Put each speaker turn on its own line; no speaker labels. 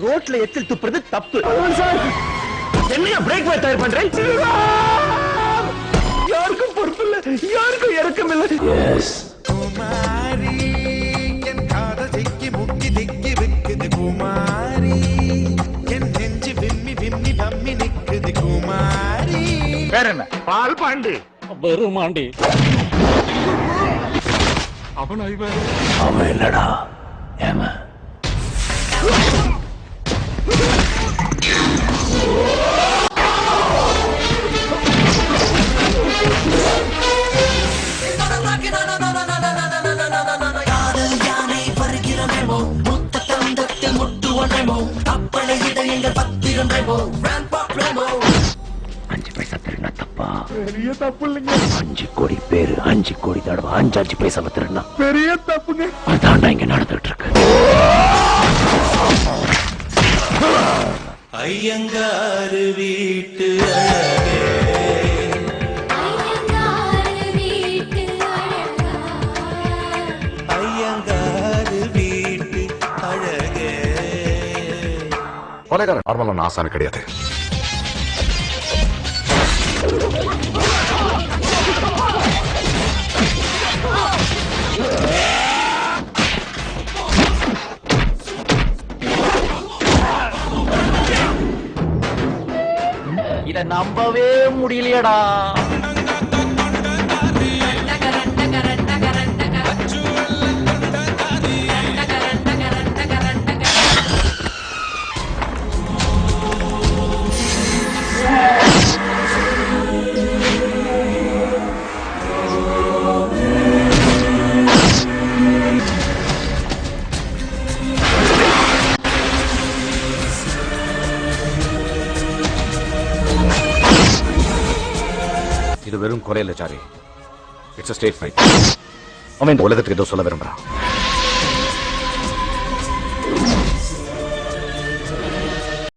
ரோட்ல எச்சில் துப்புறது தப்பு. என்னையா பிரேக் தயார் பண்றேன்? யாருக்கும் பொறுப்பு இல்ல, யாருக்கும் இறக்கம் இல்ல. குமாரி என் காதல் திக்கி முக்கி திக்கி விக்குது குமாரி, என் நெஞ்சு விம்மி விம்மி பம்மி நிக்குது குமாரி. வேற என்ன? பால் பாண்டி பெருமாண்டி. அவன் இல்லடா ஏமா.
அஞ்சு பைசா திருடினா தப்பா? பெரிய தப்பு இல்லைங்க. 5 கோடி பேரு 5 கோடி தடவை 5 பைசாவை திருடினா பெரிய தப்புங்க. அதான்டா இங்க நடந்துட்டு இருக்கு.
ஐயங்காரு வீட்டு
கொலைகாரன் நார்மலான ஆசாமி கிடையாது.
இத நம்பவே முடியலையடா.
இது வெறும் கொலை இல்ல சாரி, இட்ஸ் a statement. அவன் உலகத்துக்கு ஏதோ சொல்ல விரும்புறான்.